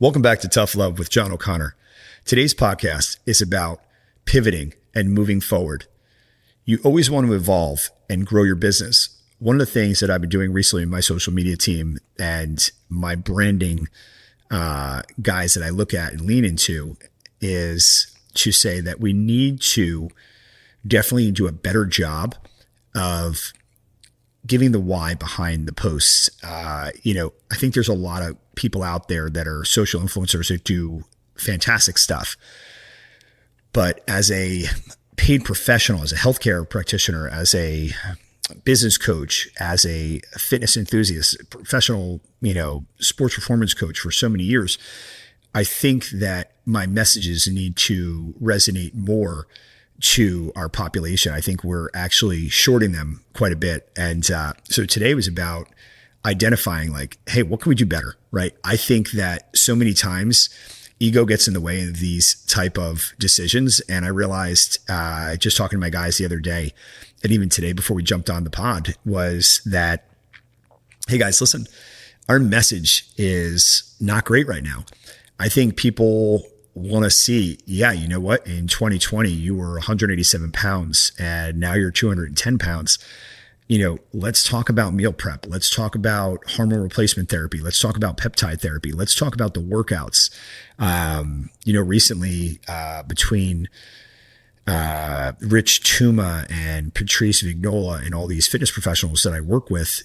Welcome back to Tough Love with John O'Connor. Today's podcast is about pivoting and moving forward. You always want to evolve and grow your business. One of the things that I've been doing recently in my social media team and my branding guys that I look at and lean into is to say that we need to definitely do a better job of giving the why behind the posts. I think there's a lot of people out there that are social influencers that do fantastic stuff. But as a paid professional, as a healthcare practitioner, as a business coach, as a fitness enthusiast, professional, sports performance coach for so many years, I think that my messages need to resonate more to our population. I think we're actually shorting them quite a bit. And so today was about identifying like, hey, what can we do better, right? I think that so many times ego gets in the way of these type of decisions. And I realized just talking to my guys the other day, and even today before we jumped on the pod, was that, hey guys, listen, our message is not great right now. I think people want to see, yeah, you know what? In 2020, you were 187 pounds and now you're 210 pounds. Let's talk about meal prep. Let's talk about hormone replacement therapy. Let's talk about peptide therapy. Let's talk about the workouts. Recently, between Rich Tuma and Patrice Vignola and all these fitness professionals that I work with,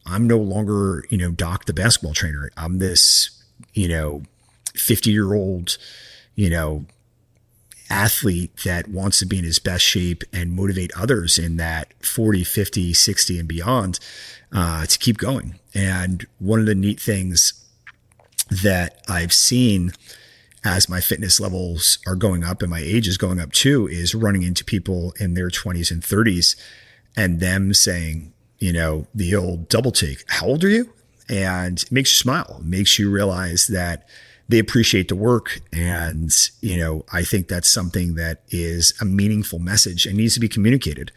I'm no longer, Doc, the basketball trainer. I'm this, 50-year-old, athlete that wants to be in his best shape and motivate others in that 40, 50, 60 and beyond, to keep going. And one of the neat things that I've seen as my fitness levels are going up and my age is going up too, is running into people in their 20s and 30s and them saying, the old double take, how old are you? And it makes you smile. It makes you realize that they appreciate the work. And, I think that's something that is a meaningful message and needs to be communicated.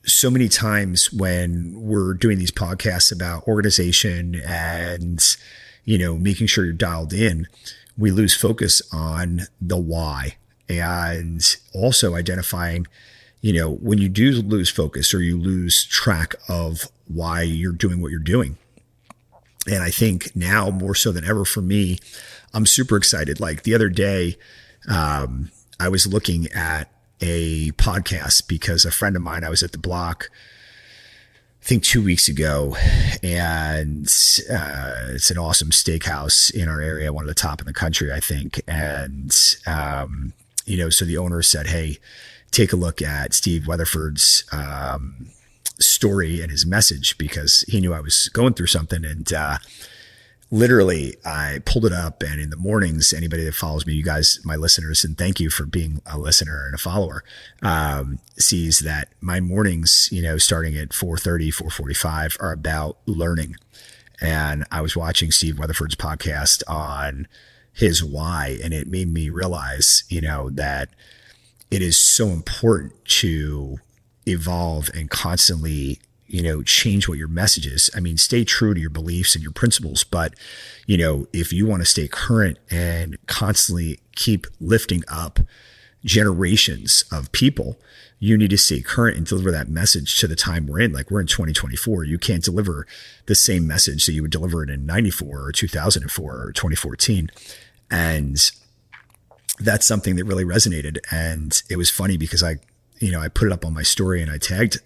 So many times when we're doing these podcasts about organization and, making sure you're dialed in, we lose focus on the why, and also identifying, when you do lose focus or you lose track of why you're doing what you're doing. And I think now more so than ever for me, I'm super excited. Like the other day, I was looking at a podcast because a friend of mine, I was at the Block, I think 2 weeks ago, and it's an awesome steakhouse in our area, one of the top in the country, I think. And, so the owner said, hey, take a look at Steve Weatherford's story and his message, because he knew I was going through something. And literally I pulled it up, and in the mornings, anybody that follows me, you guys, my listeners, and thank you for being a listener and a follower, sees that my mornings, starting at 4:30, 4:45 are about learning. And I was watching Steve Weatherford's podcast on his why, and it made me realize, that it is so important to evolve and constantly, change what your message is. I mean, stay true to your beliefs and your principles, but, if you want to stay current and constantly keep lifting up generations of people, you need to stay current and deliver that message to the time we're in. Like we're in 2024. You can't deliver the same message that you would deliver it in 94 or 2004 or 2014. And that's something that really resonated. And it was funny because I put it up on my story and I tagged,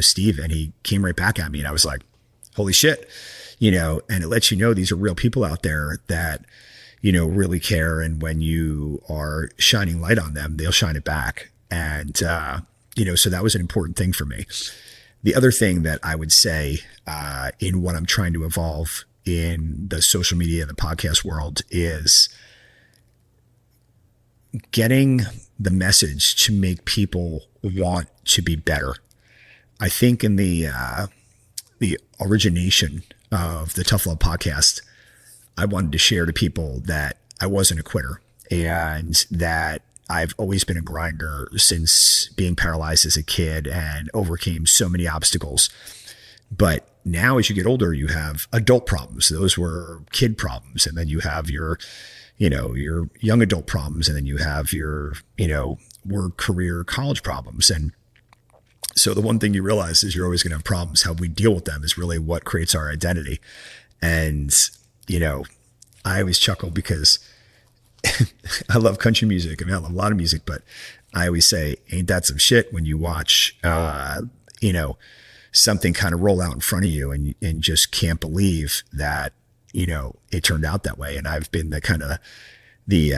Steve, and he came right back at me, and I was like, holy shit, and it lets you know these are real people out there that, really care. And when you are shining light on them, they'll shine it back. And, so that was an important thing for me. The other thing that I would say, in what I'm trying to evolve in the social media and the podcast world is getting the message to make people want to be better. I think in the origination of the Tough Love podcast, I wanted to share to people that I wasn't a quitter and that I've always been a grinder since being paralyzed as a kid and overcame so many obstacles But now as you get older, you have adult problems. Those were kid problems. And then you have your young adult problems. And then you have your, work, career, college problems. And so the one thing you realize is you're always going to have problems. How we deal with them is really what creates our identity. And, I always chuckle because I love country music. I mean, I love a lot of music, but I always say, ain't that some shit when you watch, something kind of roll out in front of you and just can't believe that, it turned out that way. And I've been the kind of the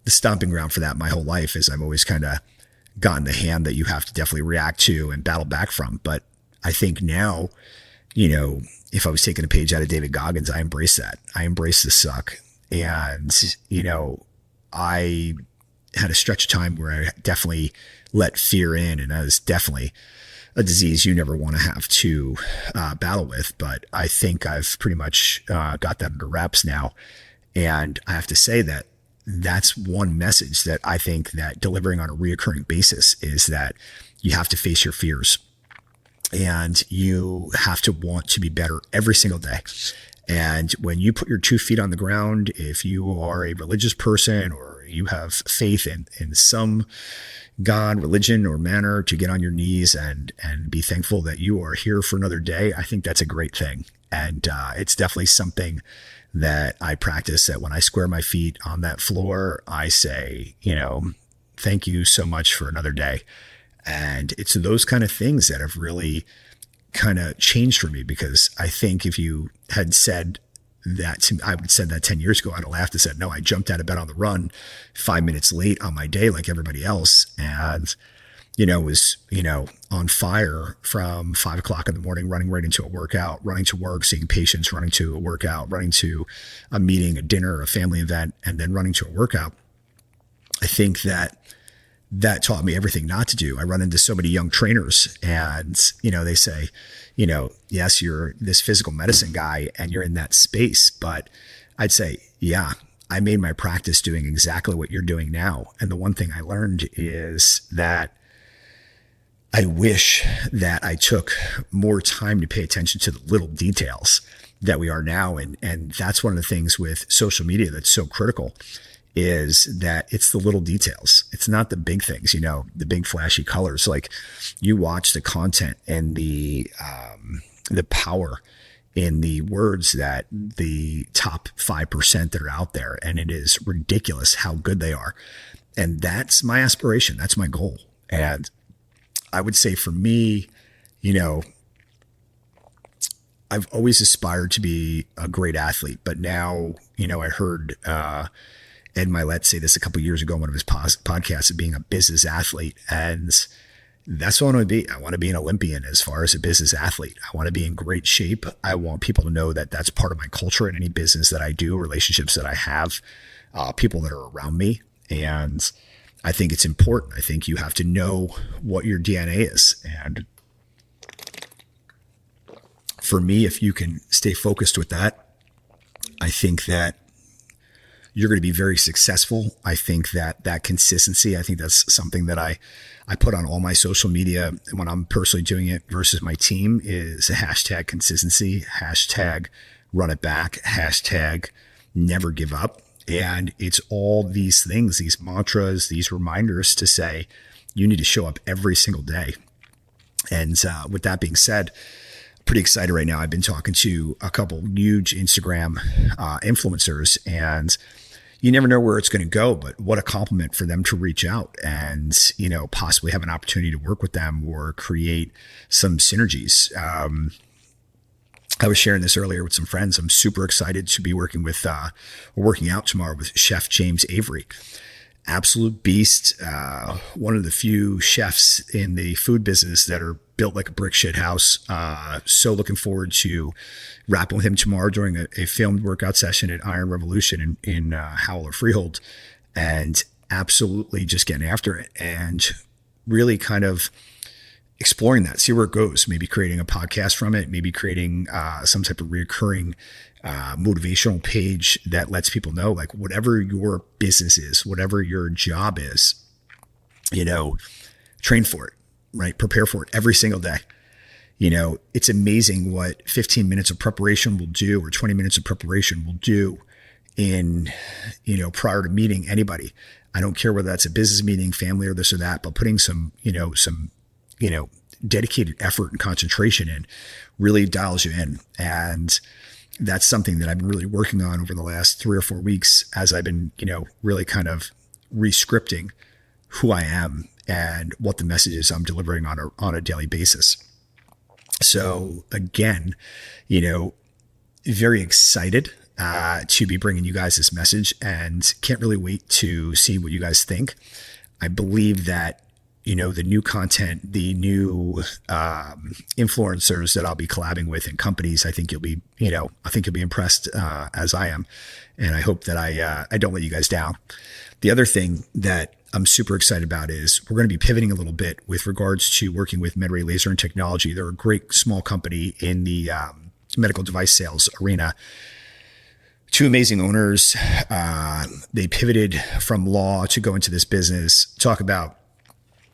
stomping ground for that my whole life, is I've always kind of gotten the hand that you have to definitely react to and battle back from. But I think now, if I was taking a page out of David Goggins, I embrace that. I embrace the suck. And, I had a stretch of time where I definitely let fear in, and that is definitely a disease you never want to have to battle with. But I think I've pretty much got that under wraps now. And I have to say that that's one message that I think that delivering on a reoccurring basis is that you have to face your fears. And you have to want to be better every single day. And when you put your 2 feet on the ground, if you are a religious person or you have faith in some God, religion, or manner, to get on your knees and be thankful that you are here for another day, I think that's a great thing. And it's definitely something that I practice, that when I square my feet on that floor, I say, thank you so much for another day. And it's those kind of things that have really kind of changed for me, because I think if you had said that to me, I would have said that 10 years ago, I'd have laughed and said, no, I jumped out of bed on the run 5 minutes late on my day like everybody else. And, was, on fire from 5 o'clock in the morning, running right into a workout, running to work, seeing patients, running to a workout, running to a meeting, a dinner, a family event, and then running to a workout. I think that taught me everything not to do. I run into so many young trainers and, they say, yes, you're this physical medicine guy and you're in that space. But I'd say, yeah, I made my practice doing exactly what you're doing now. And the one thing I learned is that I wish that I took more time to pay attention to the little details that we are now. And that's one of the things with social media that's so critical, is that it's the little details. It's not the big things, the big flashy colors. Like, you watch the content and the power in the words that the top 5% that are out there. And it is ridiculous how good they are. And that's my aspiration. That's my goal. And I would say for me, I've always aspired to be a great athlete, but now, I heard, Ed Milet say this a couple of years ago on one of his podcasts, of being a business athlete. And that's what I want to be. I want to be an Olympian as far as a business athlete. I want to be in great shape. I want people to know that that's part of my culture in any business that I do, relationships that I have, people that are around me. And I think it's important. I think you have to know what your DNA is. And for me, if you can stay focused with that, I think that you're going to be very successful. I think that consistency, I think that's something that I put on all my social media when I'm personally doing it versus my team, is a hashtag consistency, hashtag run it back, hashtag never give up. And it's all these things, these mantras, these reminders to say, you need to show up every single day. And with that being said, pretty excited right now. I've been talking to a couple huge Instagram influencers, and you never know where it's going to go, but what a compliment for them to reach out and, possibly have an opportunity to work with them or create some synergies. I was sharing this earlier with some friends. I'm super excited to be working out tomorrow with Chef James Avery. Absolute beast. One of the few chefs in the food business that are built like a brick shit house. So looking forward to rapping with him tomorrow during a filmed workout session at Iron Revolution in Howell or Freehold, and absolutely just getting after it and really kind of exploring that, see where it goes, maybe creating a podcast from it, maybe creating some type of reoccurring motivational page that lets people know, like, whatever your business is, whatever your job is, train for it, right? Prepare for it every single day. it's amazing what 15 minutes of preparation will do, or 20 minutes of preparation will do in, prior to meeting anybody. I don't care whether that's a business meeting, family, or this or that, but putting some dedicated effort and concentration in really dials you in. And that's something that I've been really working on over the last 3 or 4 weeks as I've been, really kind of re-scripting who I am and what the messages I'm delivering on a daily basis. So again, very excited to be bringing you guys this message, and can't really wait to see what you guys think. I believe that, the new content, the new influencers that I'll be collabing with in companies, I think you'll be impressed as I am. And I hope that I don't let you guys down. The other thing that I'm super excited about is we're going to be pivoting a little bit with regards to working with MedRay Laser and Technology. They're a great small company in the medical device sales arena. 2 amazing owners. They pivoted from law to go into this business. Talk about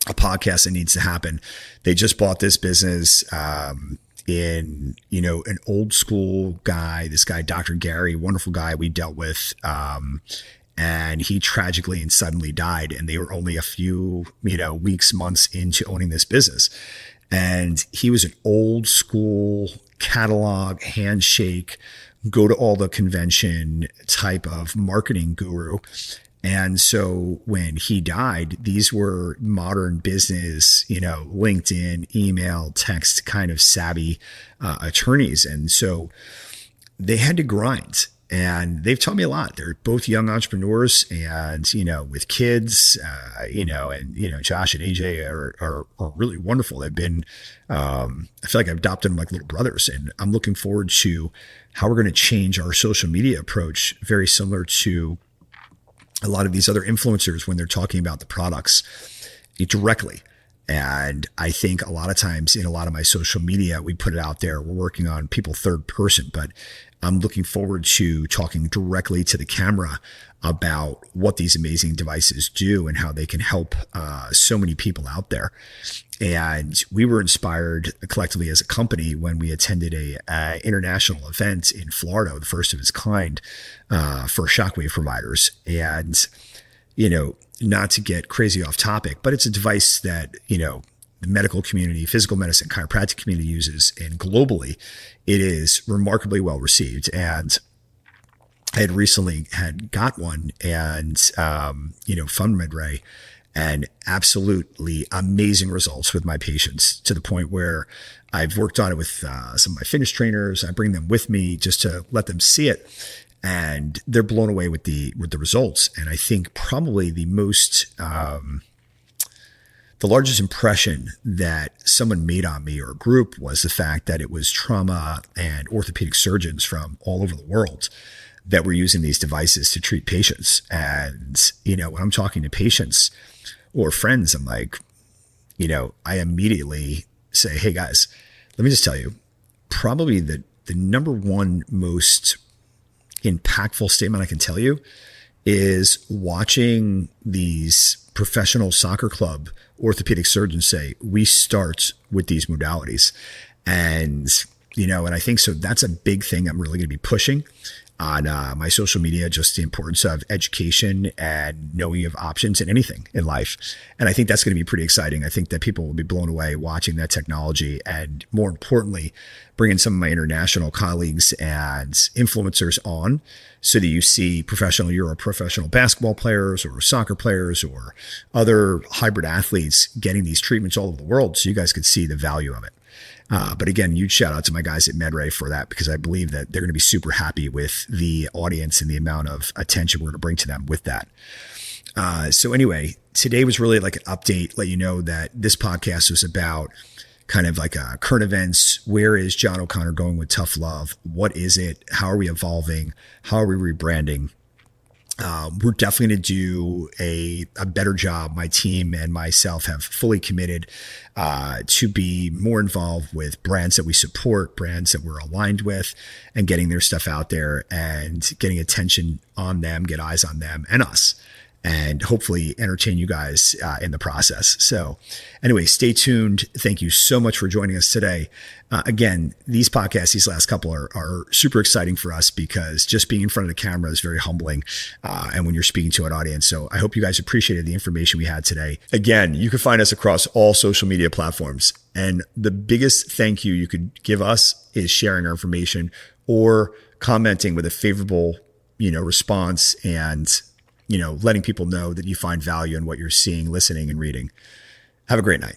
a podcast that needs to happen. They just bought this business in, an old school guy, this guy, Dr. Gary, wonderful guy we dealt with. And he tragically and suddenly died. And they were only a few, weeks, months into owning this business. And he was an old school catalog, handshake, go to all the convention type of marketing guru. And so when he died, these were modern business, LinkedIn, email, text kind of savvy attorneys. And so they had to grind. And they've taught me a lot. They're both young entrepreneurs, and, with kids, and, Josh and AJ are really wonderful. They've been, I feel like I've adopted them like little brothers, and I'm looking forward to how we're going to change our social media approach, very similar to a lot of these other influencers when they're talking about the products directly. And I think a lot of times in a lot of my social media, we put it out there, we're working on people third person, but I'm looking forward to talking directly to the camera about what these amazing devices do and how they can help so many people out there. And we were inspired collectively as a company when we attended a international event in Florida, the first of its kind, for shockwave providers. And, not to get crazy off topic, but it's a device that, the medical community, physical medicine, chiropractic community uses, and globally it is remarkably well received. And I had recently got one and, from MedRay, and absolutely amazing results with my patients, to the point where I've worked on it with some of my fitness trainers. I bring them with me just to let them see it. And they're blown away with the results. And I think probably the largest impression that someone made on me or a group was the fact that it was trauma and orthopedic surgeons from all over the world that were using these devices to treat patients. And, when I'm talking to patients or friends, I'm like, I immediately say, hey guys, let me just tell you, probably the number one most impactful statement I can tell you is watching these professional soccer club orthopedic surgeons say, we start with these modalities. And, and I think so that's a big thing I'm really going to be pushing on my social media, just the importance of education and knowing of options in anything in life. And I think that's going to be pretty exciting. I think that people will be blown away watching that technology, and more importantly, bringing some of my international colleagues and influencers on, so that you see professional basketball players or soccer players or other hybrid athletes getting these treatments all over the world, so you guys could see the value of it. But again, huge shout out to my guys at MedRay for that, because I believe that they're going to be super happy with the audience and the amount of attention we're going to bring to them with that. So anyway, today was really like an update, let you know that this podcast was about kind of like current events. Where is John O'Connor going with Tough Love? What is it? How are we evolving? How are we rebranding? We're definitely going to do a better job. My team and myself have fully committed to be more involved with brands that we support, brands that we're aligned with, and getting their stuff out there and getting attention on them, get eyes on them and us. and hopefully entertain you guys in the process. So anyway, stay tuned. Thank you so much for joining us today. Again, these podcasts, these last couple are super exciting for us because just being in front of the camera is very humbling. And when you're speaking to an audience. So I hope you guys appreciated the information we had today. Again, you can find us across all social media platforms. And the biggest thank you could give us is sharing our information or commenting with a favorable, response and, letting people know that you find value in what you're seeing, listening, and reading. Have a great night.